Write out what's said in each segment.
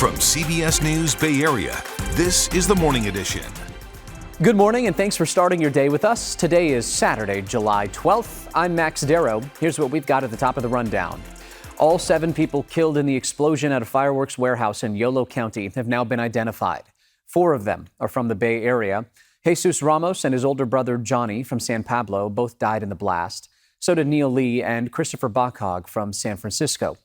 From CBS News Bay Area, this is the Morning Edition. Good morning and thanks for starting your day with us. Today is Saturday, July 12th. I'm Max Darrow. Here's what we've got at the top of the rundown. All 7 people killed in the explosion at a fireworks warehouse in Yolo County have now been identified. 4 of them are from the Bay Area. Jesus Ramos and his older brother Johnny from San Pablo both died in the blast. So did Neil Lee and Christopher Bachog from San Francisco.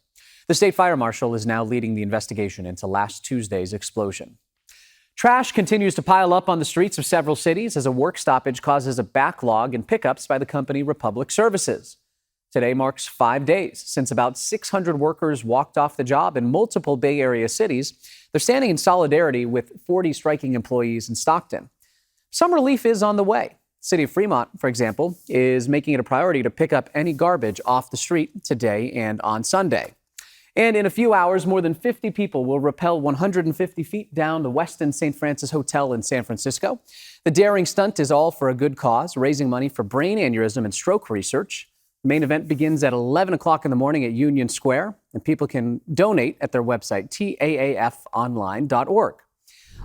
The state fire marshal is now leading the investigation into last Tuesday's explosion. Trash continues to pile up on the streets of several cities as a work stoppage causes a backlog in pickups by the company Republic Services. Today marks 5 days since about 600 workers walked off the job in multiple Bay Area cities. They're standing in solidarity with 40 striking employees in Stockton. Some relief is on the way. City of Fremont, for example, is making it a priority to pick up any garbage off the street today and on Sunday. And in a few hours, more than 50 people will rappel 150 feet down the Westin St. Francis Hotel in San Francisco. The daring stunt is all for a good cause, raising money for brain aneurysm and stroke research. The main event begins at 11 o'clock in the morning at Union Square, and people can donate at their website, taafonline.org.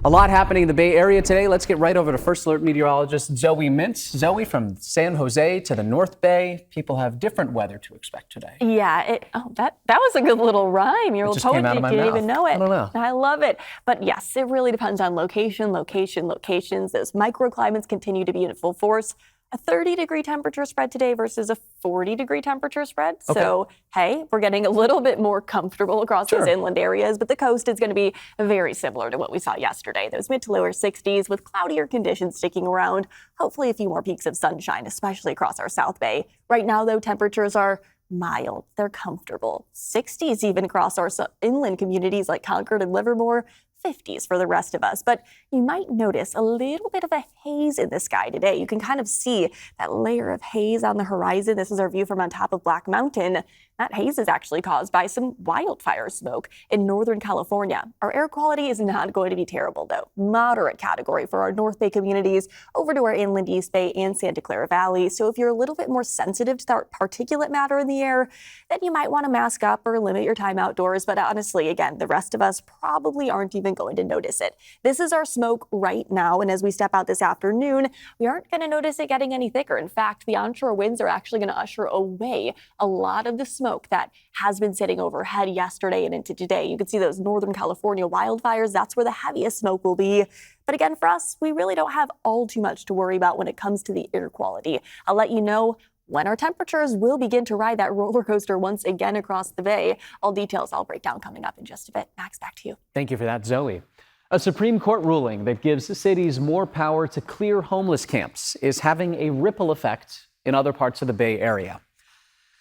A lot happening in the Bay Area today. Let's get right over to First Alert meteorologist Zoe Mintz. Zoe, from San Jose to the North Bay, people have different weather to expect today. Yeah, that was a good little rhyme. Your little poetry, you didn't even know it. I don't know. I love it. But yes, it really depends on locations. Those microclimates continue to be in full force. A 30-degree temperature spread today versus a 40-degree temperature spread. Okay. So, hey, we're getting a little bit more comfortable across those inland areas, but the coast is going to be very similar to what we saw yesterday. Those mid to lower 60s with cloudier conditions sticking around. Hopefully a few more peaks of sunshine, especially across our South Bay. Right now, though, temperatures are mild. They're comfortable. 60s even across our inland communities like Concord and Livermore. 50s for the rest of us, but you might notice a little bit of a haze in the sky today. You can kind of see that layer of haze on the horizon. This is our view from on top of Black Mountain. That haze is actually caused by some wildfire smoke in Northern California. Our air quality is not going to be terrible, though. Moderate category for our North Bay communities over to our inland East Bay and Santa Clara Valley. So if you're a little bit more sensitive to that particulate matter in the air, then you might want to mask up or limit your time outdoors. But honestly, again, the rest of us probably aren't even going to notice it. This is our smoke right now. And as we step out this afternoon, we aren't going to notice it getting any thicker. In fact, the onshore winds are actually going to usher away a lot of the smoke that has been sitting overhead yesterday and into today. You can see those Northern California wildfires. That's where the heaviest smoke will be. But again, for us, we really don't have all too much to worry about when it comes to the air quality. I'll let you know when our temperatures will begin to ride that roller coaster once again across the bay. All details I'll break down coming up in just a bit. Max, back to you. Thank you for that, Zoe. A Supreme Court ruling that gives cities more power to clear homeless camps is having a ripple effect in other parts of the Bay Area.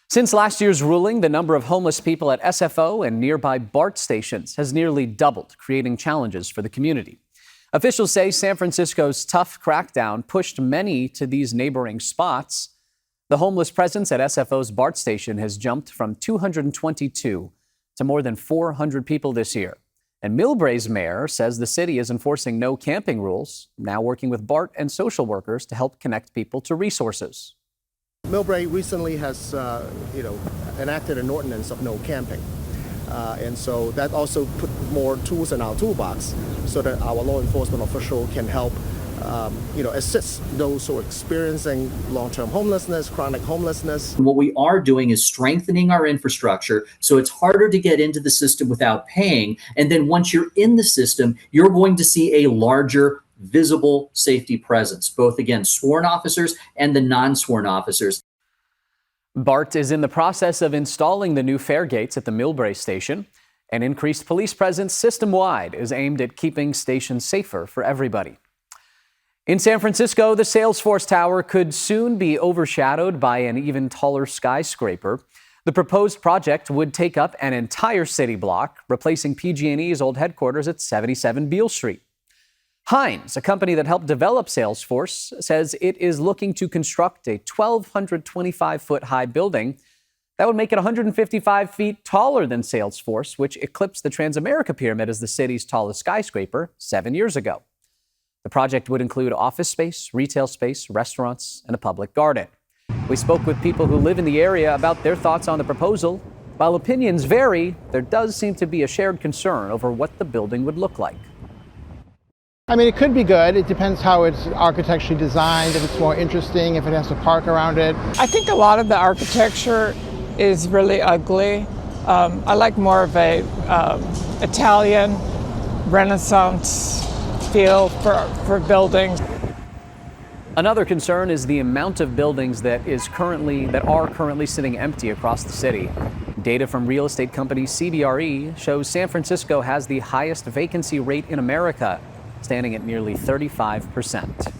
Since last year's ruling, the number of homeless people at SFO and nearby BART stations has nearly doubled, creating challenges for the community. Officials say San Francisco's tough crackdown pushed many to these neighboring spots. The homeless presence at SFO's BART station has jumped from 222 to more than 400 people this year. And Millbrae's mayor says the city is enforcing no camping rules, now working with BART and social workers to help connect people to resources. Millbrae recently has, enacted an ordinance of no camping. And so that also put more tools in our toolbox so that our law enforcement official can help, assist those who are experiencing long-term homelessness, chronic homelessness. What we are doing is strengthening our infrastructure so it's harder to get into the system without paying. And then once you're in the system, you're going to see a larger visible safety presence, both against sworn officers and the non-sworn officers. BART is in the process of installing the new fare gates at the Millbrae station. An increased police presence system-wide is aimed at keeping stations safer for everybody. In San Francisco, the Salesforce Tower could soon be overshadowed by an even taller skyscraper. The proposed project would take up an entire city block, replacing PG&E's old headquarters at 77 Beale Street. Hines, a company that helped develop Salesforce, says it is looking to construct a 1,225-foot-high building that would make it 155 feet taller than Salesforce, which eclipsed the Transamerica Pyramid as the city's tallest skyscraper 7 years ago. The project would include office space, retail space, restaurants, and a public garden. We spoke with people who live in the area about their thoughts on the proposal While opinions vary, there does seem to be a shared concern over what the building would look like. I mean, it could be good. It depends how it's architecturally designed, if it's more interesting, if it has a park around it. I think a lot of the architecture is really ugly. I like more of a Italian Renaissance feel for buildings. Another concern is the amount of buildings that are currently sitting empty across the city. Data from real estate company CBRE shows San Francisco has the highest vacancy rate in America, standing at nearly 35%.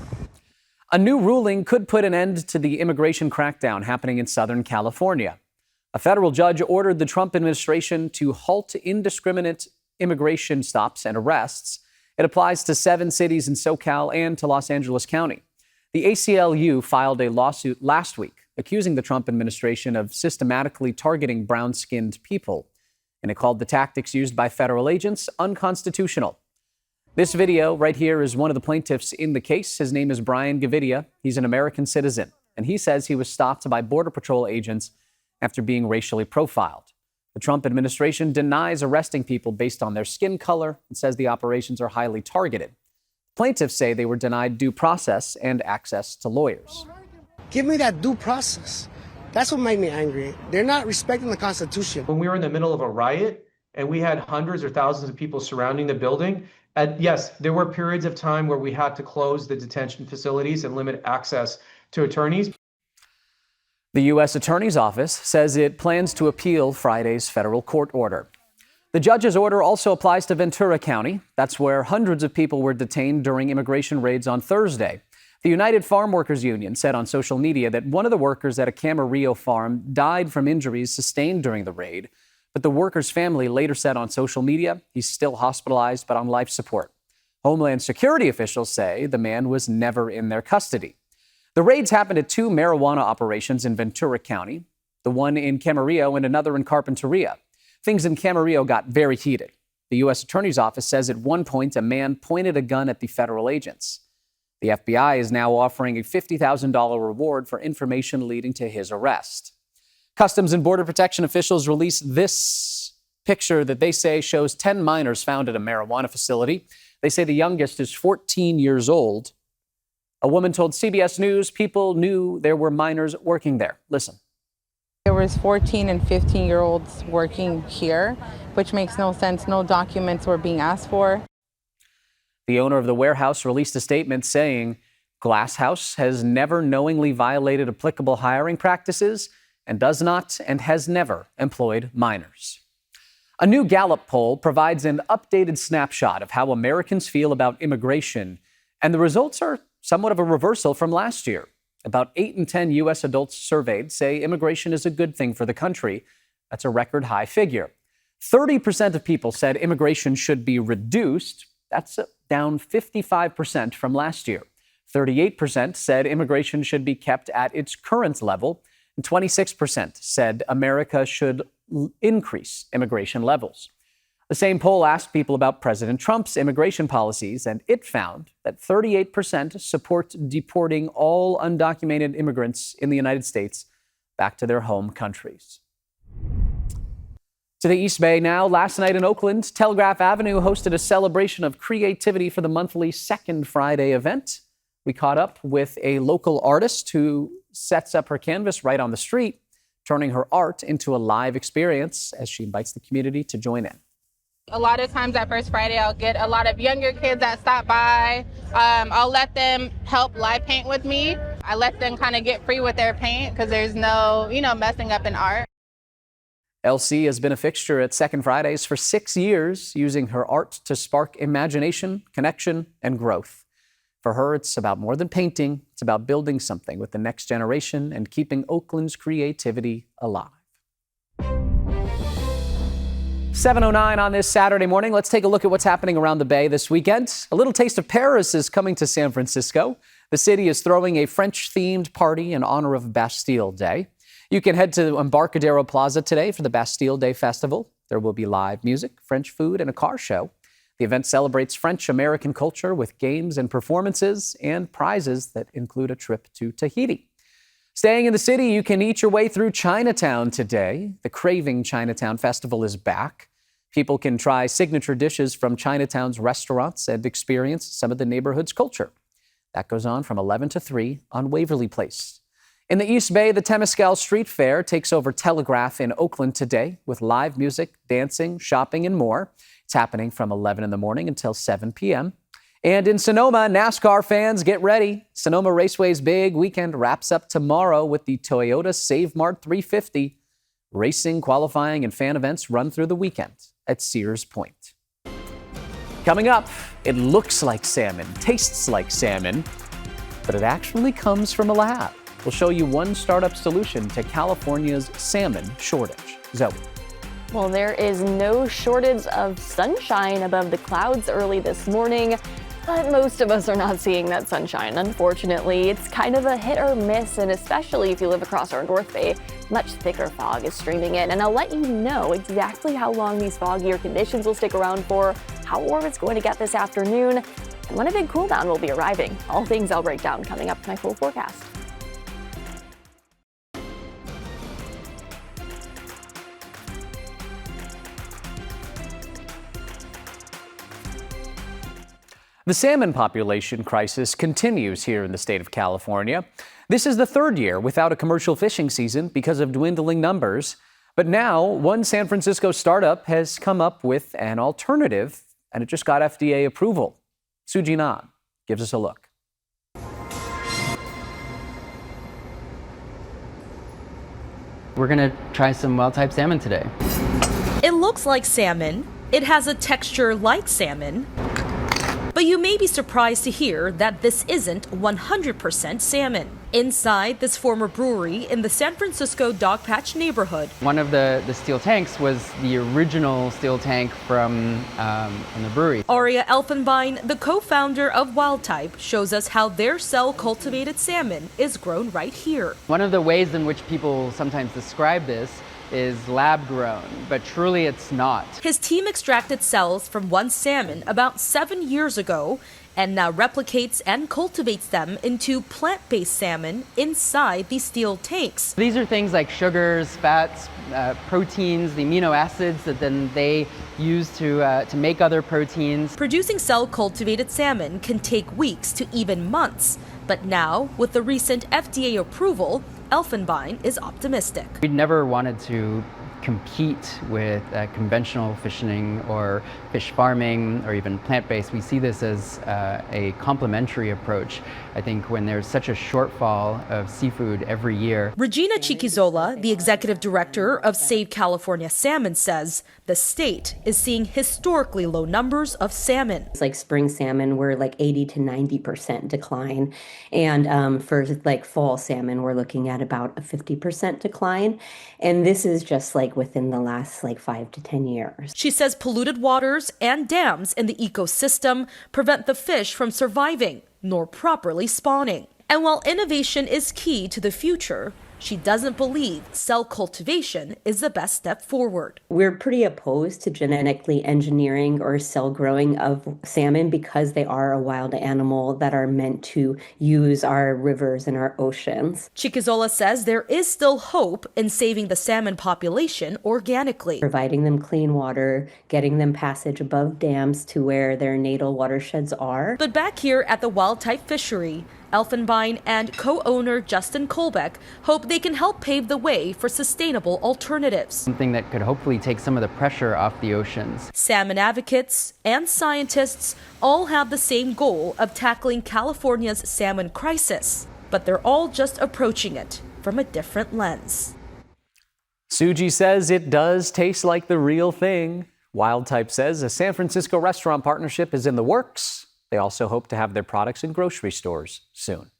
A new ruling could put an end to the immigration crackdown happening in Southern California. A federal judge ordered the Trump administration to halt indiscriminate immigration stops and arrests. It applies to 7 cities in SoCal and to Los Angeles County. The ACLU filed a lawsuit last week accusing the Trump administration of systematically targeting brown-skinned people, and it called the tactics used by federal agents unconstitutional. This video right here is one of the plaintiffs in the case. His name is Brian Gavidia. He's an American citizen, and he says he was stopped by Border Patrol agents after being racially profiled. The Trump administration denies arresting people based on their skin color and says the operations are highly targeted. Plaintiffs say they were denied due process and access to lawyers. Give me that due process. That's what made me angry. They're not respecting the Constitution. When we were in the middle of a riot and we had hundreds or thousands of people surrounding the building, and yes, there were periods of time where we had to close the detention facilities and limit access to attorneys. The U.S. Attorney's Office says it plans to appeal Friday's federal court order. The judge's order also applies to Ventura County. That's where hundreds of people were detained during immigration raids on Thursday. The United Farm Workers Union said on social media that one of the workers at a Camarillo farm died from injuries sustained during the raid. But the worker's family later said on social media he's still hospitalized but on life support. Homeland Security officials say the man was never in their custody. The raids happened at 2 marijuana operations in Ventura County, the one in Camarillo and another in Carpinteria. Things in Camarillo got very heated. The U.S. Attorney's Office says at one point a man pointed a gun at the federal agents. The FBI is now offering a $50,000 reward for information leading to his arrest. Customs and Border Protection officials released this picture that they say shows 10 minors found at a marijuana facility. They say the youngest is 14 years old. A woman told CBS News people knew there were minors working there. Listen. There was 14 and 15-year-olds working here, which makes no sense. No documents were being asked for. The owner of the warehouse released a statement saying Glass House has never knowingly violated applicable hiring practices and does not and has never employed minors. A new Gallup poll provides an updated snapshot of how Americans feel about immigration, and the results are somewhat of a reversal from last year. About 8 in 10 U.S. adults surveyed say immigration is a good thing for the country. That's a record high figure. 30% of people said immigration should be reduced. That's down 55% from last year. 38% said immigration should be kept at its current level. And 26% said America should increase immigration levels. The same poll asked people about President Trump's immigration policies, and it found that 38% support deporting all undocumented immigrants in the United States back to their home countries. To the East Bay now. Last night in Oakland, Telegraph Avenue hosted a celebration of creativity for the monthly Second Friday event. We caught up with a local artist who sets up her canvas right on the street, turning her art into a live experience as she invites the community to join in. A lot of times at First Friday, I'll get a lot of younger kids that stop by. I'll let them help live paint with me. I let them kind of get free with their paint because there's no, messing up in art. LC has been a fixture at Second Fridays for 6 years, using her art to spark imagination, connection, and growth. For her, it's about more than painting. It's about building something with the next generation and keeping Oakland's creativity alive. 7:09 on this Saturday morning. Let's take a look at what's happening around the Bay this weekend. A little taste of Paris is coming to San Francisco. The city is throwing a French-themed party in honor of Bastille Day. You can head to Embarcadero Plaza today for the Bastille Day Festival. There will be live music, French food, and a car show. The event celebrates French-American culture with games and performances and prizes that include a trip to Tahiti. Staying in the city, you can eat your way through Chinatown today. The Craving Chinatown Festival is back. People can try signature dishes from Chinatown's restaurants and experience some of the neighborhood's culture. That goes on from 11 to 3 on Waverly Place. In the East Bay, the Temescal Street Fair takes over Telegraph in Oakland today with live music, dancing, shopping, and more. It's happening from 11 in the morning until 7 p.m. And in Sonoma, NASCAR fans, get ready. Sonoma Raceway's big weekend wraps up tomorrow with the Toyota Save Mart 350. Racing, qualifying, and fan events run through the weekend at Sears Point. Coming up, it looks like salmon, tastes like salmon, but it actually comes from a lab. We'll show you one startup solution to California's salmon shortage. Zoe. Well, there is no shortage of sunshine above the clouds early this morning, but most of us are not seeing that sunshine, unfortunately. It's kind of a hit or miss, and especially if you live across our North Bay, much thicker fog is streaming in. And I'll let you know exactly how long these foggier conditions will stick around for, how warm it's going to get this afternoon, and when a big cool down will be arriving. All things I'll break down coming up in my full forecast. The salmon population crisis continues here in the state of California. This is the third year without a commercial fishing season because of dwindling numbers. But now, one San Francisco startup has come up with an alternative, and it just got FDA approval. Suji Nan gives us a look. We're going to try some wild-type salmon today. It looks like salmon. It has a texture like salmon. But you may be surprised to hear that this isn't 100% salmon. Inside this former brewery in the San Francisco Dogpatch neighborhood. One of the steel tanks was the original steel tank from the brewery. Aria Elfenbein, the co-founder of Wildtype, shows us how their cell-cultivated salmon is grown right here. One of the ways in which people sometimes describe this is lab grown, but truly it's not. His team extracted cells from one salmon about 7 years ago and now replicates and cultivates them into plant-based salmon inside these steel tanks. These are things like sugars, fats, proteins, the amino acids that then they use to make other proteins. Producing cell-cultivated salmon can take weeks to even months, but now, with the recent FDA approval, Elfenbein is optimistic. We never wanted to compete with conventional fishing or fish farming or even plant-based. We see this as a complementary approach. I think when there's such a shortfall of seafood every year. Regina Chiquizola, the executive director of Save California Salmon, says the state is seeing historically low numbers of salmon. It's like spring salmon, we're like 80 to 90% decline. And for like fall salmon, we're looking at about a 50% decline. And this is just like within the last like 5 to 10 years. She says polluted waters and dams in the ecosystem prevent the fish from surviving nor properly spawning. And while innovation is key to the future, she doesn't believe cell cultivation is the best step forward. We're pretty opposed to genetically engineering or cell growing of salmon because they are a wild animal that are meant to use our rivers and our oceans. Chiquizola says there is still hope in saving the salmon population organically. Providing them clean water, getting them passage above dams to where their natal watersheds are. But back here at the Wildtype fishery, Elfenbein and co-owner Justin Kolbeck hope they can help pave the way for sustainable alternatives. Something that could hopefully take some of the pressure off the oceans. Salmon advocates and scientists all have the same goal of tackling California's salmon crisis, but they're all just approaching it from a different lens. Suji says it does taste like the real thing. Wildtype says a San Francisco restaurant partnership is in the works. They also hope to have their products in grocery stores soon.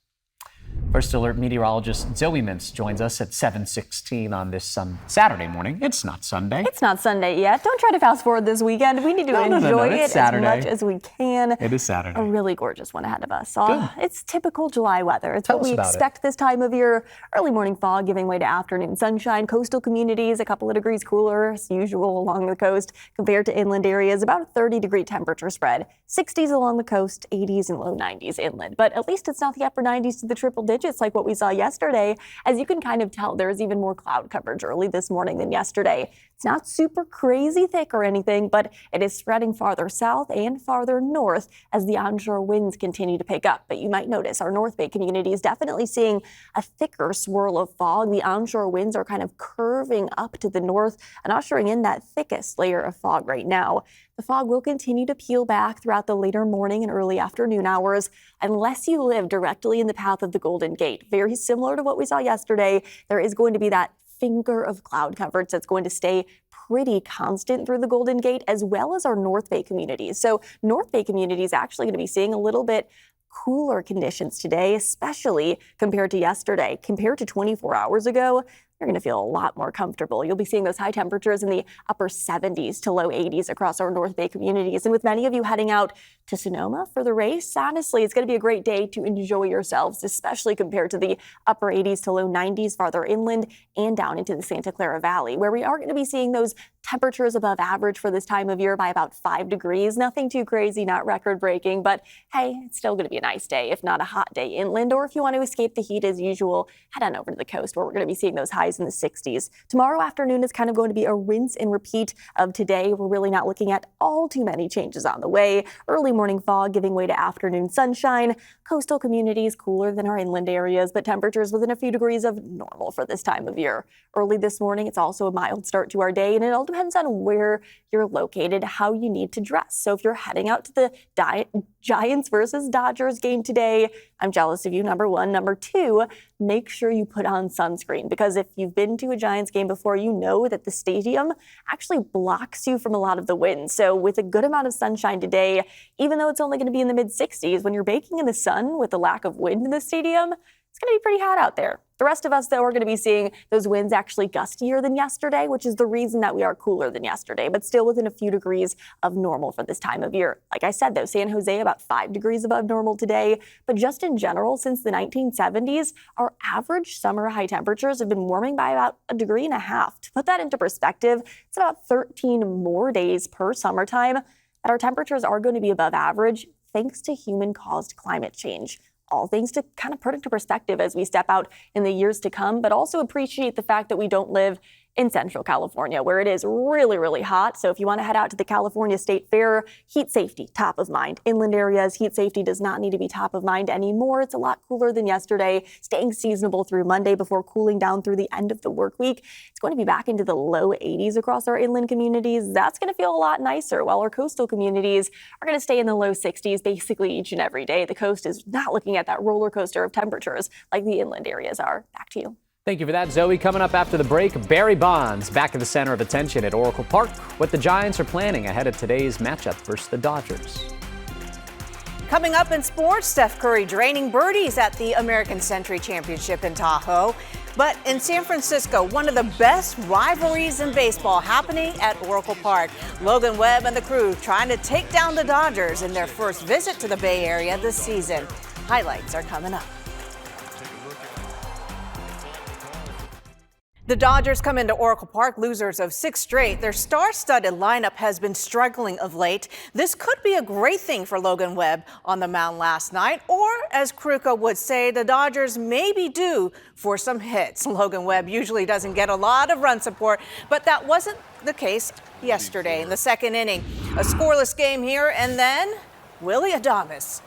First Alert meteorologist Zoe Mintz joins us at 7:16 on this Saturday morning. It's not Sunday. It's not Sunday yet. Don't try to fast forward this weekend. We need to enjoy it as much as we can. It is Saturday. A really gorgeous one ahead of us. It's typical July weather. It's Tell what us we about expect this time of year. Early morning fog giving way to afternoon sunshine. Coastal communities a couple of degrees cooler as usual along the coast compared to inland areas. About a 30-degree temperature spread. 60s along the coast, 80s and low 90s inland. But at least it's not the upper 90s to the triple digits. digits like what we saw yesterday. As you can kind of tell, there's even more cloud coverage early this morning than yesterday. It's not super crazy thick or anything, but it is spreading farther south and farther north as the onshore winds continue to pick up. But you might notice our North Bay community is definitely seeing a thicker swirl of fog. The onshore winds are kind of curving up to the north and ushering in that thickest layer of fog right now. The fog will continue to peel back throughout the later morning and early afternoon hours unless you live directly in the path of the Golden Gate. Very similar to what we saw yesterday, there is going to be that finger of cloud coverage that's going to stay pretty constant through the Golden Gate, as well as our North Bay communities. So North Bay communities actually going to be seeing a little bit cooler conditions today, especially compared to yesterday. Compared to 24 hours ago, you're going to feel a lot more comfortable. You'll be seeing those high temperatures in the upper 70s to low 80s across our North Bay communities. And with many of you heading out to Sonoma for the race, honestly, it's going to be a great day to enjoy yourselves, especially compared to the upper 80s to low 90s farther inland and down into the Santa Clara Valley, where we are going to be seeing those temperatures above average for this time of year by about 5 degrees. Nothing too crazy, not record breaking, but hey, it's still going to be a nice day, if not a hot day inland. Or if you want to escape the heat as usual, head on over to the coast where we're going to be seeing those highs in the 60s. Tomorrow afternoon is kind of going to be a rinse and repeat of today. We're really not looking at all too many changes on the way. Early morning fog giving way to afternoon sunshine. Coastal communities cooler than our inland areas, but temperatures within a few degrees of normal for this time of year. Early this morning, it's also a mild start to our day, and it all depends on where you're located, how you need to dress. So if you're heading out to the Giants versus Dodgers game today, I'm jealous of you, number one. Number two, make sure you put on sunscreen, because if you've been to a Giants game before, you know that the stadium actually blocks you from a lot of the wind. So with a good amount of sunshine today, even though it's only going to be in the mid 60s, when you're baking in the sun with the lack of wind in the stadium, it's going to be pretty hot out there. The rest of us, though, are going to be seeing those winds actually gustier than yesterday, which is the reason that we are cooler than yesterday, but still within a few degrees of normal for this time of year. Like I said, though, San Jose about 5 degrees above normal today. But just in general, since the 1970s, our average summer high temperatures have been warming by about 1.5 degrees. To put that into perspective, it's about 13 more days per summertime that our temperatures are going to be above average thanks to human-caused climate change. All things to kind of put into perspective as we step out in the years to come, but also appreciate the fact that we don't live in Central California, where it is really, really hot. So if you want to head out to the California State Fair, heat safety, top of mind. Inland areas, heat safety does not need to be top of mind anymore. It's a lot cooler than yesterday, staying seasonable through Monday before cooling down through the end of the work week. It's going to be back into the low 80s across our inland communities. That's going to feel a lot nicer, while our coastal communities are going to stay in the low 60s basically each and every day. The coast is not looking at that roller coaster of temperatures like the inland areas are. Back to you. Thank you for that, Zoe. Coming up after the break, Barry Bonds back at the center of attention at Oracle Park. What the Giants are planning ahead of today's matchup versus the Dodgers. Coming up in sports, Steph Curry draining birdies at the American Century Championship in Tahoe. But in San Francisco, one of the best rivalries in baseball happening at Oracle Park. Logan Webb and the crew trying to take down the Dodgers in their first visit to the Bay Area this season. Highlights are coming up. The Dodgers come into Oracle Park losers of 6 straight. Their star-studded lineup has been struggling of late. This could be a great thing for Logan Webb on the mound last night, or as Kruka would say, the Dodgers may be due for some hits. Logan Webb usually doesn't get a lot of run support, but that wasn't the case yesterday in the second inning. A scoreless game here, and then Willy Adames.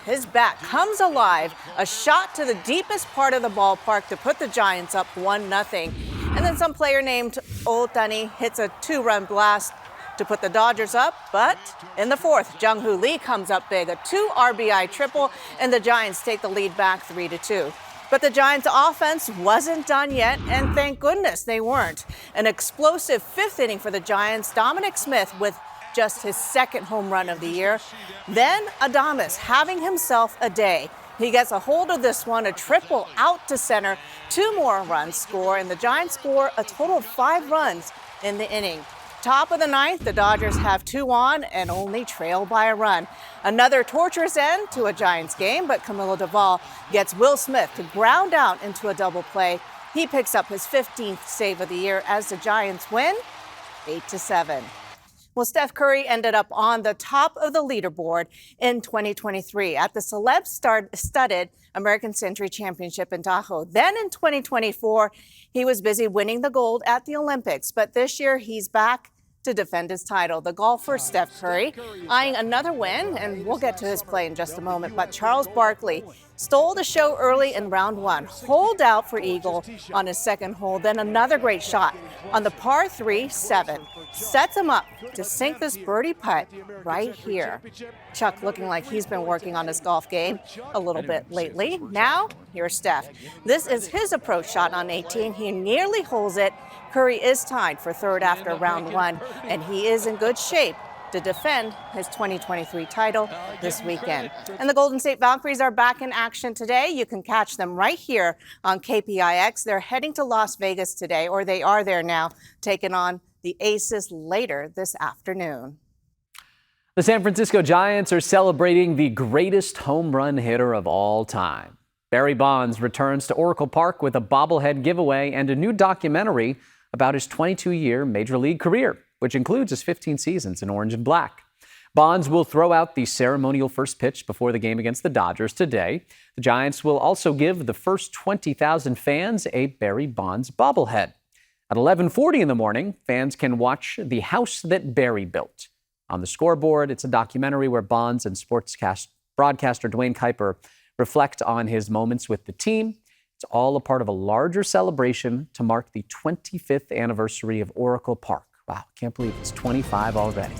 His bat comes alive, a shot to the deepest part of the ballpark to put the Giants up 1-0. And then some player named Otani hits a 2-run blast to put the Dodgers up. But in the fourth, Jung-Hoo Lee comes up big, a 2 RBI triple, and the Giants take the lead back 3-2. But the Giants' offense wasn't done yet, and thank goodness they weren't. An explosive fifth inning for the Giants. Dominic Smith with just his second home run of the year. Then Adames having himself a day. He gets a hold of this one, a triple out to center, 2 more runs score, and the Giants score a total of 5 runs in the inning. Top of the ninth, the Dodgers have 2 on and only trail by a run. Another torturous end to a Giants game, but Camilo Doval gets Will Smith to ground out into a double play. He picks up his 15th save of the year as the Giants win 8-7. Well, Steph Curry ended up on the top of the leaderboard in 2023 at the celeb-studded American Century Championship in Tahoe. Then in 2024, he was busy winning the gold at the Olympics. But this year, he's back to defend his title. The golfer Steph Curry eyeing another win, and we'll get to his play in just a moment. But Charles Barkley stole the show early in round one, holed out for eagle on his second hole, then another great shot on the par 3-7. Sets him up to sink this birdie putt right here. Chuck looking like he's been working on his golf game a little bit lately. Now, here's Steph. This is his approach shot on 18. He nearly holds it. Curry is tied for third after round one, and he is in good shape to defend his 2023 title this weekend. And the Golden State Valkyries are back in action today. You can catch them right here on KPIX. They're heading to Las Vegas today, or they are there now, taking on the Aces later this afternoon. The San Francisco Giants are celebrating the greatest home run hitter of all time. Barry Bonds returns to Oracle Park with a bobblehead giveaway and a new documentary about his 22-year Major League career, which includes his 15 seasons in orange and black. Bonds will throw out the ceremonial first pitch before the game against the Dodgers today. The Giants will also give the first 20,000 fans a Barry Bonds bobblehead. At 11:40 in the morning, fans can watch The House That Barry Built. On the scoreboard, it's a documentary where Bonds and broadcaster Dwayne Kuiper reflect on his moments with the team. It's all a part of a larger celebration to mark the 25th anniversary of Oracle Park. Wow, can't believe it's 25 already.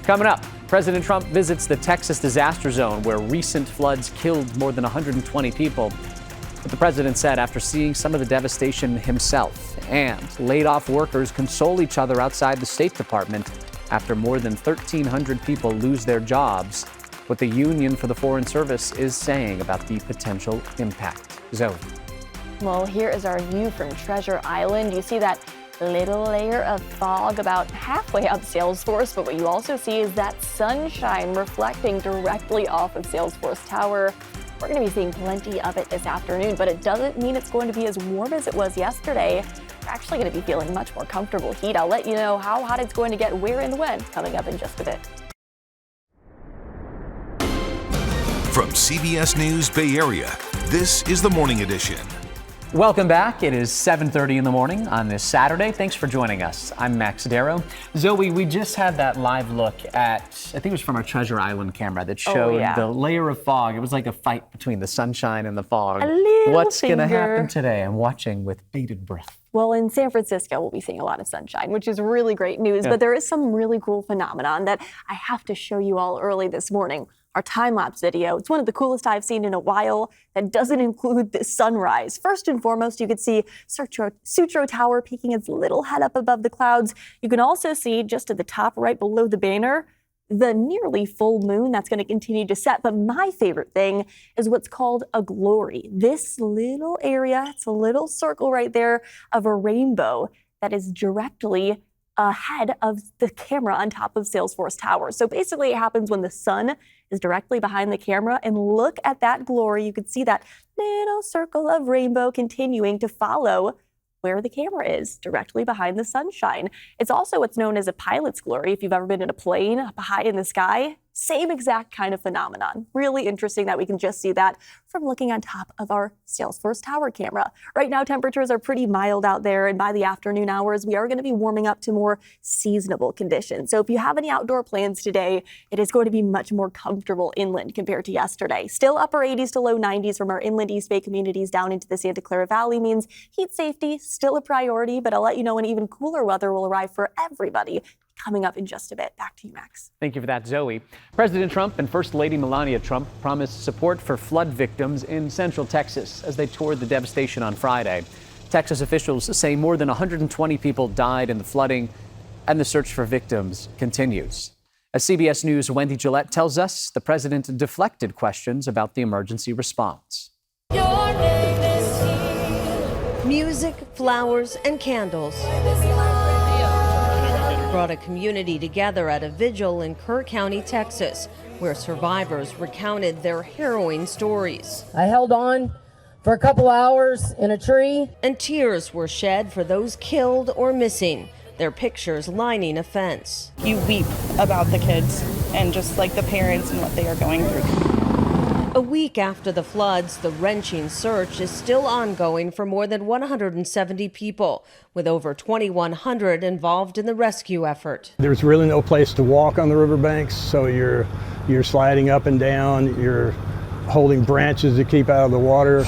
Coming up, President Trump visits the Texas disaster zone where recent floods killed more than 120 people. What the president said after seeing some of the devastation himself. And laid-off workers console each other outside the State Department after more than 1,300 people lose their jobs. What the Union for the Foreign Service is saying about the potential impact. Zoe. Well, here is our view from Treasure Island. You see that little layer of fog about halfway up Salesforce, but what you also see is that sunshine reflecting directly off of Salesforce Tower. We're going to be seeing plenty of it this afternoon, but it doesn't mean it's going to be as warm as it was yesterday. We're actually going to be feeling much more comfortable heat. I'll let you know how hot it's going to get, where and when, coming up in just a bit. From CBS News Bay Area, this is the Morning Edition. Welcome back. It is 7:30 in the morning on this Saturday. Thanks for joining us. I'm Max Darrow. Zoe, we just had that live look at, I think it was from our Treasure Island camera that showed the layer of fog. It was like a fight between the sunshine and the fog. What's going to happen today? I'm watching with bated breath. Well, in San Francisco, we'll be seeing a lot of sunshine, which is really great news. But there is some really cool phenomenon that I have to show you all early this morning. Our time-lapse video. It's one of the coolest I've seen in a while that doesn't include the sunrise. First and foremost, you can see Sutro Tower peeking its little head up above the clouds. You can also see just at the top right below the banner, the nearly full moon that's going to continue to set. But my favorite thing is what's called a glory. This little area, it's a little circle right there of a rainbow that is directly ahead of the camera on top of Salesforce Tower. So basically it happens when the sun is directly behind the camera, and look at that glory. You can see that little circle of rainbow continuing to follow where the camera is, directly behind the sunshine. It's also what's known as a pilot's glory. If you've ever been in a plane up high in the sky, same exact kind of phenomenon. Really interesting that we can just see that from looking on top of our Salesforce Tower camera. Right now, temperatures are pretty mild out there, and by the afternoon hours, we are going to be warming up to more seasonable conditions. So if you have any outdoor plans today, it is going to be much more comfortable inland compared to yesterday. Still upper 80s to low 90s from our inland East Bay communities down into the Santa Clara Valley means heat safety still a priority, but I'll let you know when even cooler weather will arrive for everybody coming up in just a bit. Back to you, Max. Thank you for that, Zoe. President Trump and First Lady Melania Trump promised support for flood victims in Central Texas as they toured the devastation on Friday. Texas officials say more than 120 people died in the flooding, and the search for victims continues. As CBS News' Wendy Gillette tells us, the president deflected questions about the emergency response. Music, flowers, and candles brought a community together at a vigil in Kerr County, Texas, where survivors recounted their harrowing stories. I held on for a couple hours in a tree. And tears were shed for those killed or missing, their pictures lining a fence. You weep about the kids and just like the parents and what they are going through. A week after the floods, the wrenching search is still ongoing for more than 170 people, with over 2,100 involved in the rescue effort. There's really no place to walk on the riverbanks, so you're sliding up and down, you're holding branches to keep out of the water.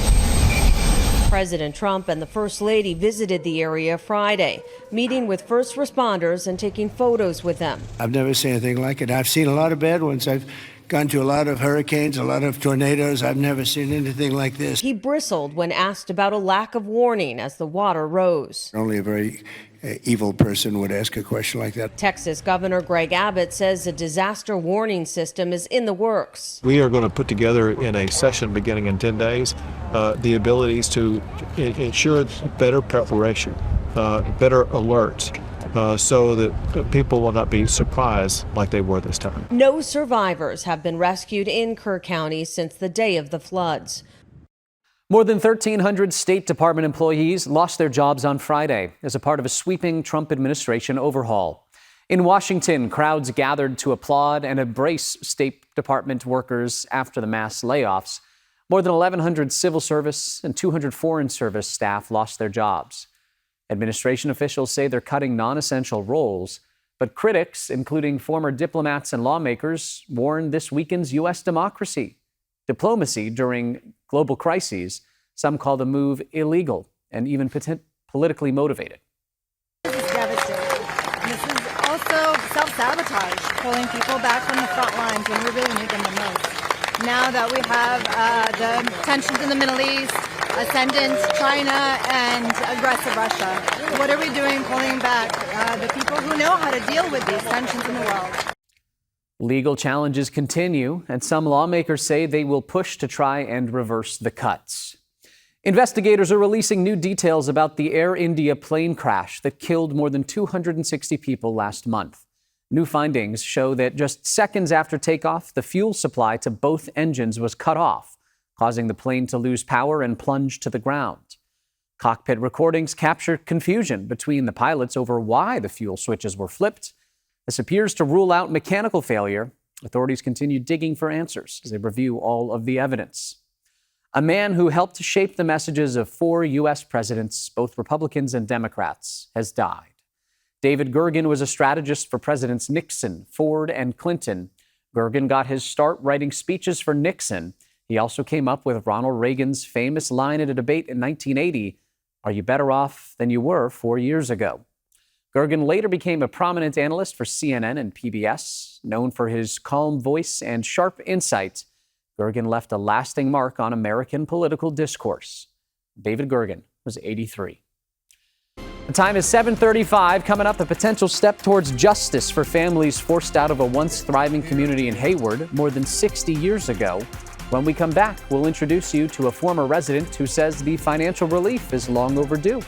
President Trump and the First Lady visited the area Friday, meeting with first responders and taking photos with them. I've never seen anything like it. I've seen a lot of bad ones. I've gone to a lot of hurricanes, a lot of tornadoes. I've never seen anything like this. He bristled when asked about a lack of warning as the water rose. Only a very evil person would ask a question like that. Texas Governor Greg Abbott says a disaster warning system is in the works. We are going to put together in a session beginning in 10 days the abilities to ensure better preparation, better alerts, so that people will not be surprised like they were this time. No survivors have been rescued in Kerr County since the day of the floods. More than 1,300 State Department employees lost their jobs on Friday as a part of a sweeping Trump administration overhaul. In Washington, crowds gathered to applaud and embrace State Department workers after the mass layoffs. More than 1,100 civil service and 200 foreign service staff lost their jobs. Administration officials say they're cutting non-essential roles, but critics, including former diplomats and lawmakers, warn this weakens U.S. diplomacy during global crises. Some call the move illegal and even politically motivated. This is devastating. This is also self-sabotage, pulling people back from the front lines when we really need them the most. Now that we have the tensions in the Middle East, ascendant China, and aggressive Russia, what are we doing pulling back the people who know how to deal with these tensions in the world? Legal challenges continue, and some lawmakers say they will push to try and reverse the cuts. Investigators are releasing new details about the Air India plane crash that killed more than 260 people last month. New findings show that just seconds after takeoff, the fuel supply to both engines was cut off, causing the plane to lose power and plunge to the ground. Cockpit recordings captured confusion between the pilots over why the fuel switches were flipped. This appears to rule out mechanical failure. Authorities continue digging for answers as they review all of the evidence. A man who helped shape the messages of 4 U.S. presidents, both Republicans and Democrats, has died. David Gergen was a strategist for Presidents Nixon, Ford, and Clinton. Gergen got his start writing speeches for Nixon. He also came up with Ronald Reagan's famous line at a debate in 1980, "Are you better off than you were 4 years ago?" Gergen later became a prominent analyst for CNN and PBS. Known for his calm voice and sharp insight, Gergen left a lasting mark on American political discourse. David Gergen was 83. The time is 7:35. Coming up, a potential step towards justice for families forced out of a once thriving community in Hayward more than 60 years ago. When we come back, we'll introduce you to a former resident who says the financial relief is long overdue.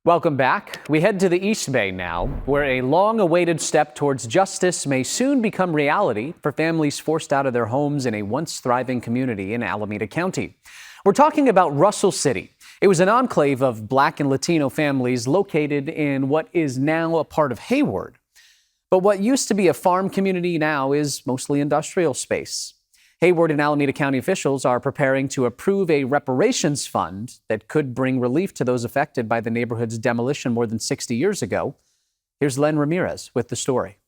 Welcome back. We head to the East Bay now, where a long-awaited step towards justice may soon become reality for families forced out of their homes in a once thriving community in Alameda County. We're talking about Russell City. It was an enclave of Black and Latino families located in what is now a part of Hayward. But what used to be a farm community now is mostly industrial space. Hayward and Alameda County officials are preparing to approve a reparations fund that could bring relief to those affected by the neighborhood's demolition more than 60 years ago. Here's Len Ramirez with the story.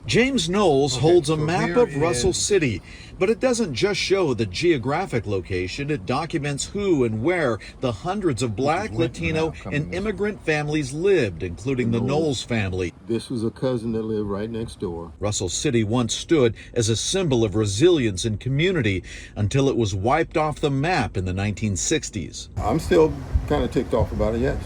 James Knowles holds a map of Russell City, but it doesn't just show the geographic location. It documents who and where the hundreds of Black, Latino, and immigrant families lived, including the Knowles family. This was a cousin that lived right next door. Russell City once stood as a symbol of resilience and community until it was wiped off the map in the 1960s. I'm still kind of ticked off about it, yes.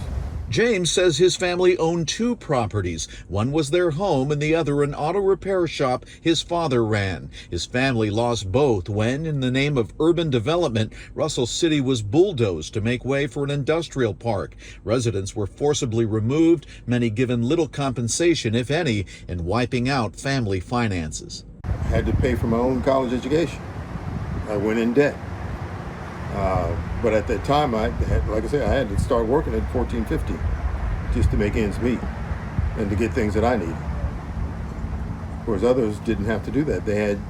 James says his family owned 2 properties. One was their home and the other an auto repair shop his father ran. His family lost both when, in the name of urban development, Russell City was bulldozed to make way for an industrial park. Residents were forcibly removed, many given little compensation, if any, in wiping out family finances. I had to pay for my own college education. I went in debt. But at that time, like I said, I had to start working at $14.50 just to make ends meet and to get things that I needed. Whereas others didn't have to do that. They had,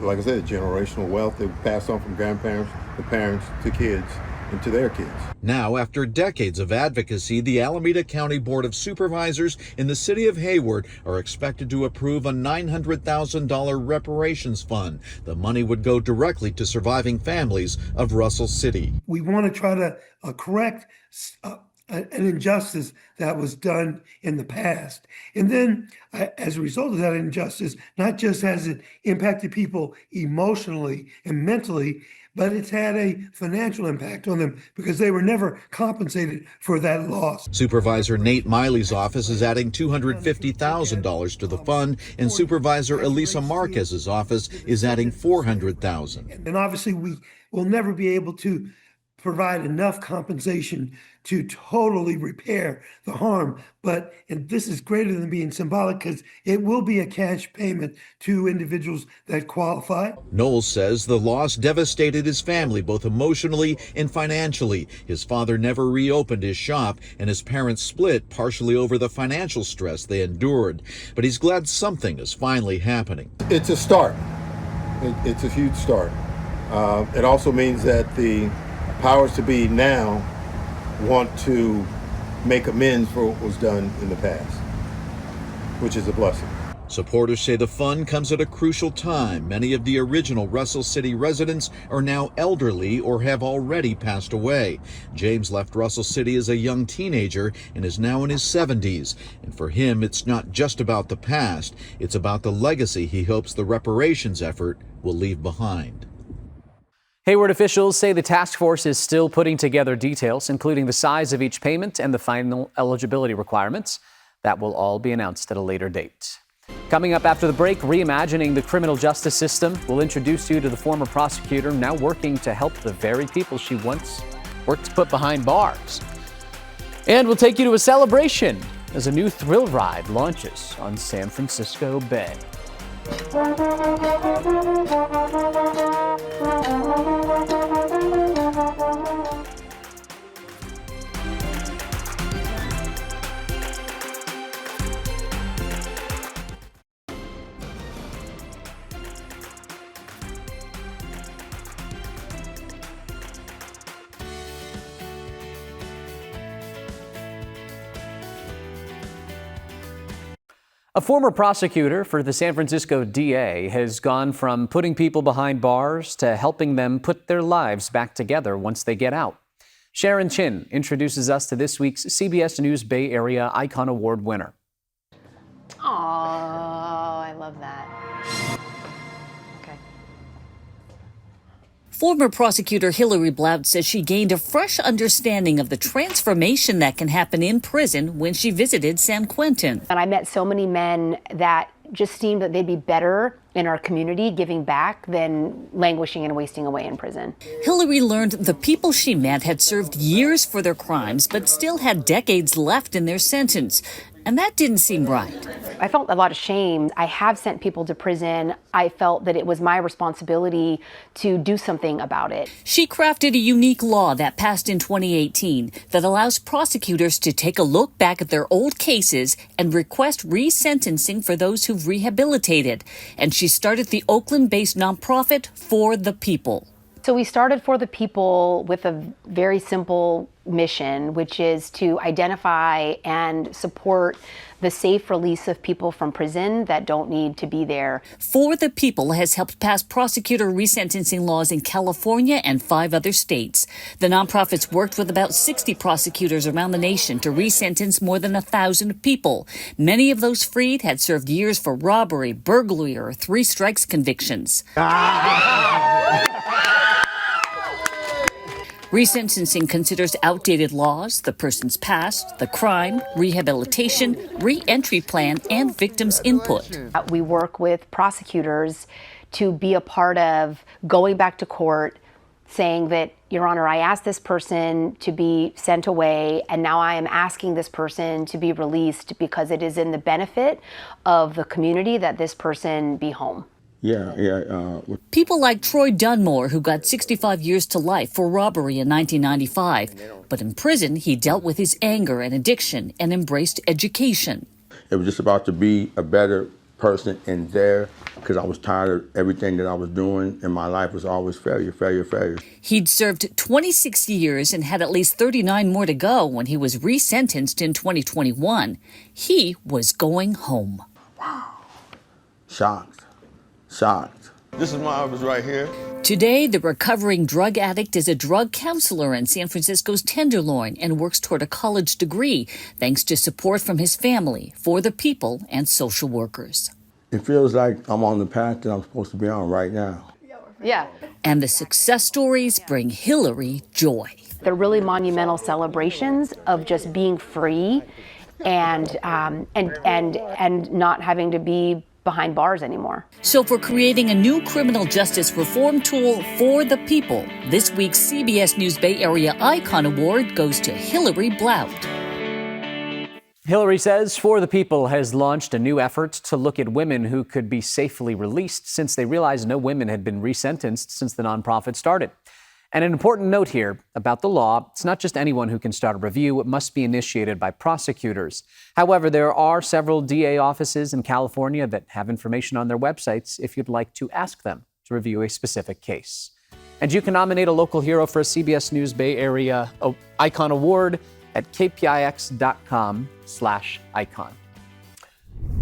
like I said, generational wealth that passed on from grandparents to parents to kids and to their kids. Now, after decades of advocacy, the Alameda County Board of Supervisors in the city of Hayward are expected to approve a $900,000 reparations fund. The money would go directly to surviving families of Russell City. We want to try to correct an injustice that was done in the past. And then as a result of that injustice, not just has it impacted people emotionally and mentally, but it's had a financial impact on them because they were never compensated for that loss. Supervisor Nate Miley's office is adding $250,000 to the fund, and Supervisor Elisa Marquez's office is adding $400,000. And obviously we will never be able to provide enough compensation to totally repair the harm. And this is greater than being symbolic because it will be a cash payment to individuals that qualify. Knowles says the loss devastated his family both emotionally and financially. His father never reopened his shop, and his parents split partially over the financial stress they endured. But he's glad something is finally happening. It's a start. It's a huge start. It also means that the powers to be now want to make amends for what was done in the past, which is a blessing. Supporters say the fund comes at a crucial time. Many of the original Russell City residents are now elderly or have already passed away. James left Russell City as a young teenager and is now in his 70s. And for him, it's not just about the past, it's about the legacy he hopes the reparations effort will leave behind. Hayward officials say the task force is still putting together details, including the size of each payment and the final eligibility requirements. That will all be announced at a later date. Coming up after the break, reimagining the criminal justice system. We'll introduce you to the former prosecutor now working to help the very people she once worked to put behind bars. And we'll take you to a celebration as a new thrill ride launches on San Francisco Bay. A former prosecutor for the San Francisco DA has gone from putting people behind bars to helping them put their lives back together once they get out. Sharon Chin introduces us to this week's CBS News Bay Area Icon Award winner. Oh, I love that. Former prosecutor Hillary Blount says she gained a fresh understanding of the transformation that can happen in prison when she visited San Quentin. And I met so many men that just seemed that they'd be better in our community giving back than languishing and wasting away in prison. Hillary learned the people she met had served years for their crimes, but still had decades left in their sentence. And that didn't seem right. I felt a lot of shame. I have sent people to prison. I felt that it was my responsibility to do something about it. She crafted a unique law that passed in 2018 that allows prosecutors to take a look back at their old cases and request resentencing for those who've rehabilitated. And she started the Oakland-based nonprofit For the People. So we started For the People with a very simple mission, which is to identify and support the safe release of people from prison that don't need to be there. For the People has helped pass prosecutor resentencing laws in California and 5 other states. The nonprofit's worked with about 60 prosecutors around the nation to resentence more than 1,000 people. Many of those freed had served years for robbery, burglary, or 3 strikes convictions. Resentencing considers outdated laws, the person's past, the crime, rehabilitation, re-entry plan, and victims' input. We work with prosecutors to be a part of going back to court, saying that, Your Honor, I asked this person to be sent away, and now I am asking this person to be released because it is in the benefit of the community that this person be home. People like Troy Dunmore, who got 65 years to life for robbery in 1995. But in prison, he dealt with his anger and addiction and embraced education. It was just about to be a better person in there because I was tired of everything that I was doing in my life was always failure. He'd served 26 years and had at least 39 more to go when he was resentenced in 2021. He was going home. Shocked. This is my office right here. Today, the recovering drug addict is a drug counselor in San Francisco's Tenderloin and works toward a college degree, thanks to support from his family, For the People, and social workers. It feels like I'm on the path that I'm supposed to be on right now. Yeah. And the success stories bring Hillary joy. They're really monumental celebrations of just being free and not having to be behind bars anymore. So for creating a new criminal justice reform tool for the people, this week's CBS News Bay Area Icon Award goes to Hillary Blount. Hillary says For the People has launched a new effort to look at women who could be safely released since they realized no women had been resentenced since the nonprofit started. And an important note here about the law, it's not just anyone who can start a review. It must be initiated by prosecutors. However, there are several DA offices in California that have information on their websites if you'd like to ask them to review a specific case. And you can nominate a local hero for a CBS News Bay Area Icon Award at kpix.com/icon.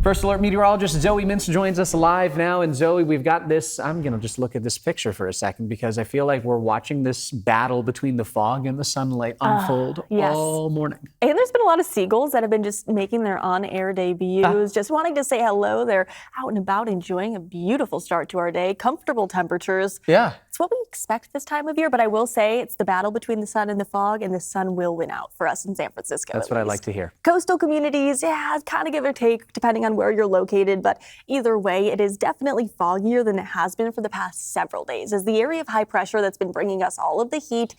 First Alert meteorologist Zoe Mintz joins us live now. And Zoe, we've got this, I'm going to just look at this picture for a second because I feel like we're watching this battle between the fog and the sunlight unfold all morning. And there's been a lot of seagulls that have been just making their on-air debuts, just wanting to say hello. They're out and about enjoying a beautiful start to our day, comfortable temperatures. Yeah. It's what we expect this time of year, but I will say it's the battle between the sun and the fog, and the sun will win out for us in San Francisco. That's what I like to hear. Coastal communities, kind of give or take depending on where you're located, but either way, it is definitely foggier than it has been for the past several days as the area of high pressure that's been bringing us all of the heat,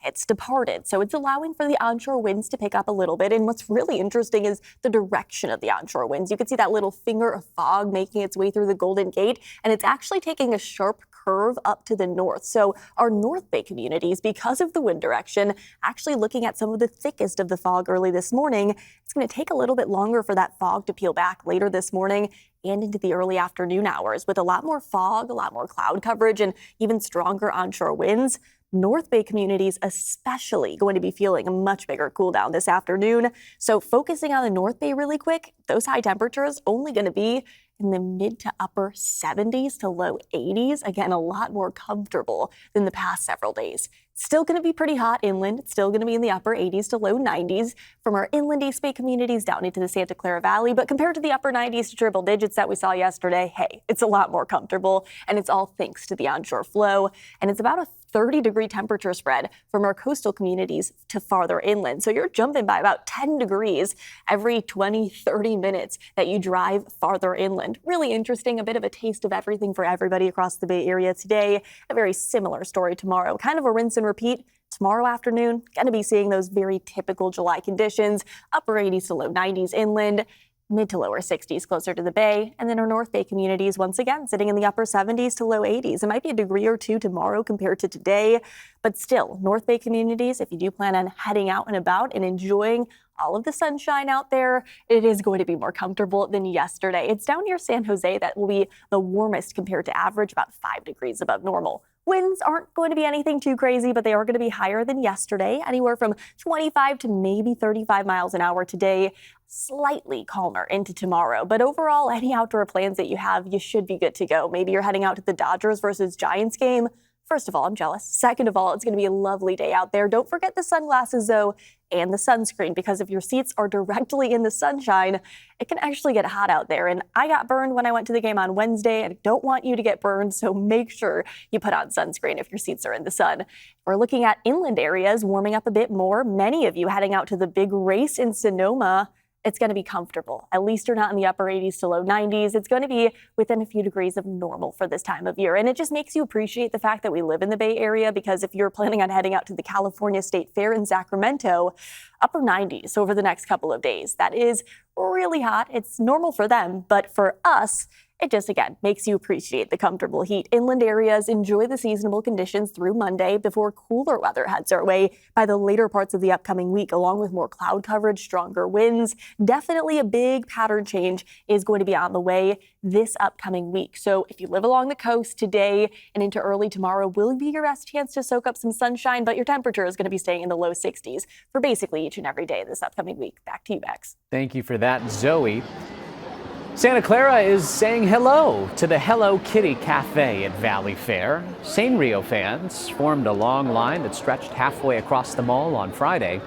it's departed. So it's allowing for the onshore winds to pick up a little bit. And what's really interesting is the direction of the onshore winds. You can see that little finger of fog making its way through the Golden Gate, and it's actually taking a sharp curve up to the north. So our North Bay communities, because of the wind direction, actually looking at some of the thickest of the fog early this morning. It's going to take a little bit longer for that fog to peel back later this morning and into the early afternoon hours with a lot more fog, a lot more cloud coverage, and even stronger onshore winds. North Bay communities especially going to be feeling a much bigger cool down this afternoon. So focusing on the North Bay really quick, those high temperatures only going to be in the mid to upper 70s to low 80s. Again, a lot more comfortable than the past several days. Still going to be pretty hot inland. It's still going to be in the upper 80s to low 90s from our inland East Bay communities down into the Santa Clara Valley. But compared to the upper 90s to triple digits that we saw yesterday, hey, it's a lot more comfortable. And it's all thanks to the onshore flow. And it's about a 30-degree temperature spread from our coastal communities to farther inland. So you're jumping by about 10 degrees every 20, 30 minutes that you drive farther inland. Really interesting, a bit of a taste of everything for everybody across the Bay Area today. A very similar story tomorrow, kind of a rinse and repeat. Tomorrow afternoon, going to be seeing those very typical July conditions, upper 80s to low 90s inland, mid to lower 60s closer to the Bay, and then our North Bay communities once again sitting in the upper 70s to low 80s. It might be a degree or two tomorrow compared to today, but still, North Bay communities, if you do plan on heading out and about and enjoying all of the sunshine out there, it is going to be more comfortable than yesterday. It's down near San Jose that will be the warmest compared to average, about 5 degrees above normal. Winds aren't going to be anything too crazy, but they are going to be higher than yesterday, anywhere from 25 to maybe 35 miles an hour today. Slightly calmer into tomorrow. But overall, any outdoor plans that you have, you should be good to go. Maybe you're heading out to the Dodgers versus Giants game. First of all, I'm jealous. Second of all, it's going to be a lovely day out there. Don't forget the sunglasses, though, and the sunscreen, because if your seats are directly in the sunshine, it can actually get hot out there. And I got burned when I went to the game on Wednesday, and I don't want you to get burned, so make sure you put on sunscreen if your seats are in the sun. We're looking at inland areas warming up a bit more. Many of you heading out to the big race in Sonoma. It's going to be comfortable. At least you're not in the upper 80s to low 90s. It's going to be within a few degrees of normal for this time of year. And it just makes you appreciate the fact that we live in the Bay Area, because if you're planning on heading out to the California State Fair in Sacramento, upper 90s over the next couple of days. That is really hot. It's normal for them, but for us, It just, again, makes you appreciate the comfortable heat. Inland areas enjoy the seasonable conditions through Monday before cooler weather heads our way by the later parts of the upcoming week, along with more cloud coverage, stronger winds. Definitely a big pattern change is going to be on the way this upcoming week. So if you live along the coast, today and into early tomorrow will be your best chance to soak up some sunshine, but your temperature is going to be staying in the low 60s for basically each and every day this upcoming week. Back to you, Bex. Thank you for that, Zoe. Santa Clara is saying hello to the Hello Kitty Cafe at Valley Fair. Sanrio fans formed a long line that stretched halfway across the mall on Friday.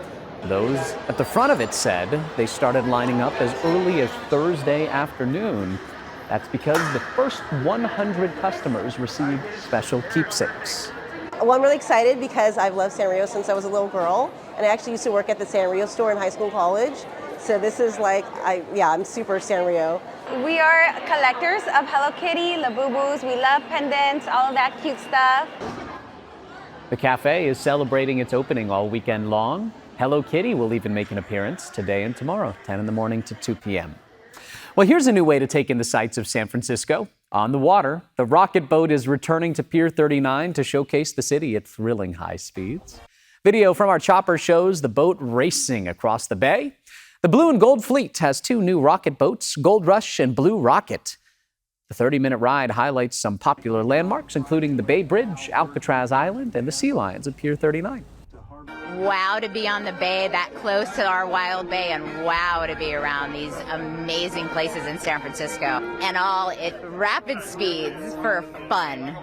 Those at the front of it said they started lining up as early as Thursday afternoon. That's because the first 100 customers received special keepsakes. Well, I'm really excited because I've loved Sanrio since I was a little girl, and I actually used to work at the Sanrio store in high school and college. So this is like, I'm super Sanrio. We are collectors of Hello Kitty, Labubus. We love pendants, all of that cute stuff. The cafe is celebrating its opening all weekend long. Hello Kitty will even make an appearance today and tomorrow, 10 in the morning to 2 p.m. Well, here's a new way to take in the sights of San Francisco. On the water, the rocket boat is returning to Pier 39 to showcase the city at thrilling high speeds. Video from our chopper shows the boat racing across the bay. The Blue and Gold Fleet has 2 new rocket boats, Gold Rush and Blue Rocket. The 30-minute ride highlights some popular landmarks, including the Bay Bridge, Alcatraz Island, and the sea lions at Pier 39. Wow to be on the bay that close to our wild bay, and wow to be around these amazing places in San Francisco, and all at rapid speeds for fun.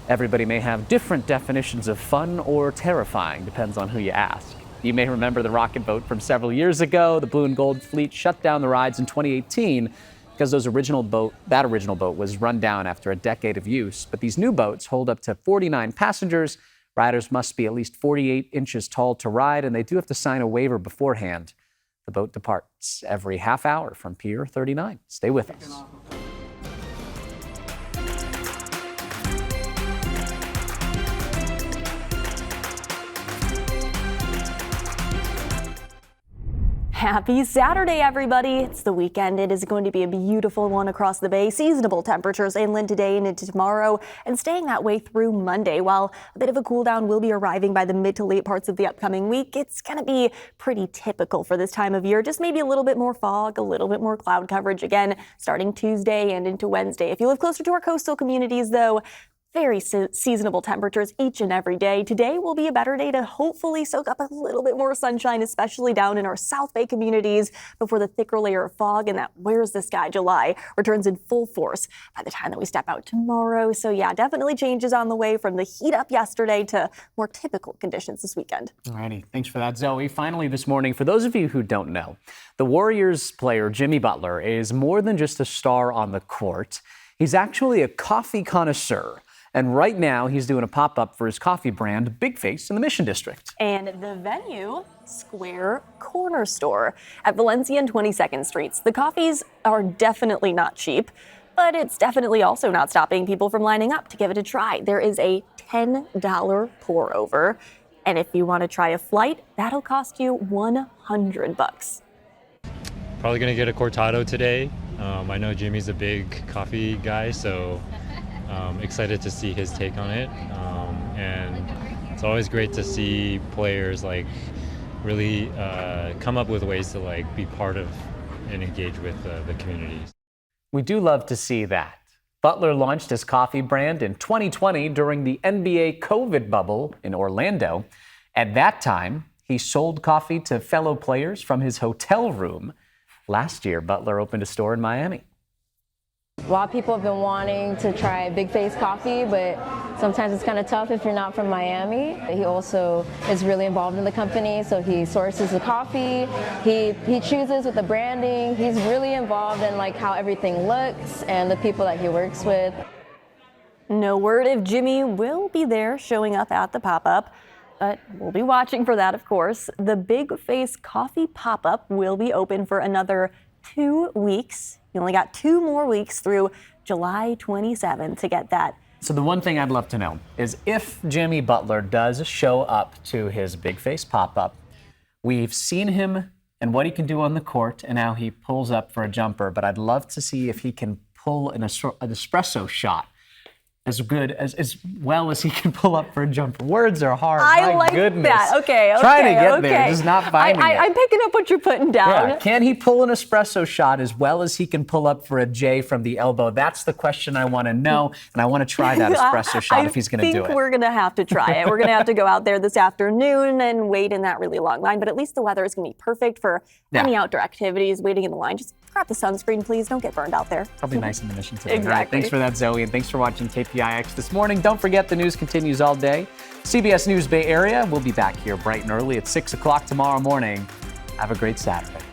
Everybody may have different definitions of fun or terrifying, depends on who you ask. You may remember the rocket boat from several years ago. The Blue and Gold Fleet shut down the rides in 2018 because that original boat was run down after a decade of use. But these new boats hold up to 49 passengers. Riders must be at least 48 inches tall to ride, and they do have to sign a waiver beforehand. The boat departs every half hour from Pier 39. Stay with us. Happy Saturday, everybody. It's the weekend. It is going to be a beautiful one across the bay. Seasonable temperatures inland today and into tomorrow, and staying that way through Monday. While a bit of a cool down will be arriving by the mid to late parts of the upcoming week, it's going to be pretty typical for this time of year. Just maybe a little bit more fog, a little bit more cloud coverage again, starting Tuesday and into Wednesday. If you live closer to our coastal communities, though, very seasonable temperatures each and every day. Today will be a better day to hopefully soak up a little bit more sunshine, especially down in our South Bay communities before the thicker layer of fog and that where's the sky July returns in full force by the time that we step out tomorrow. So yeah, definitely changes on the way from the heat up yesterday to more typical conditions this weekend. Alrighty, thanks for that, Zoe. Finally this morning, for those of you who don't know, the Warriors player Jimmy Butler is more than just a star on the court. He's actually a coffee connoisseur. And right now, he's doing a pop-up for his coffee brand, Big Face, in the Mission District. And the venue, Square Corner Store at Valencia and 22nd Streets. The coffees are definitely not cheap, but it's definitely also not stopping people from lining up to give it a try. There is a $10 pour-over, and if you want to try a flight, that'll cost you $100. Probably gonna get a cortado today. I know Jimmy's a big coffee guy, so excited to see his take on it. And it's always great to see players like really come up with ways to like be part of and engage with the community. We do love to see that. Butler launched his coffee brand in 2020 during the NBA COVID bubble in Orlando. At that time, he sold coffee to fellow players from his hotel room. Last year, Butler opened a store in Miami. A lot of people have been wanting to try Big Face coffee, but sometimes it's kind of tough if you're not from Miami. He also is really involved in the company, so he sources the coffee, he chooses with the branding. He's really involved in like how everything looks and the people that he works with. No word if Jimmy will be there showing up at the pop-up, but we'll be watching for that, of course. The Big Face coffee pop-up will be open for another 2 weeks. You only got 2 more weeks through July 27th to get that. So the one thing I'd love to know is if Jimmy Butler does show up to his Big Face pop-up, we've seen him and what he can do on the court and how he pulls up for a jumper, but I'd love to see if he can pull an espresso shot as well as he can pull up for a jumper. Words are hard. I My like goodness. that. Okay. Trying to get there, just not finding it. I'm picking up what you're putting down. Yeah. Can he pull an espresso shot as well as he can pull up for a J from the elbow? That's the question I want to know, and I want to try that espresso shot if he's going to do it. I think we're going to have to try it. We're going to have to go out there this afternoon and wait in that really long line, but at least the weather is going to be perfect for any outdoor activities, waiting in the line. Just grab the sunscreen, please. Don't get burned out there. Probably nice in the mission today. Exactly. All right, thanks for that, Zoe, and thanks for watching KPIX this morning. Don't forget, the news continues all day. CBS News Bay Area, we'll be back here bright and early at 6 o'clock tomorrow morning. Have a great Saturday.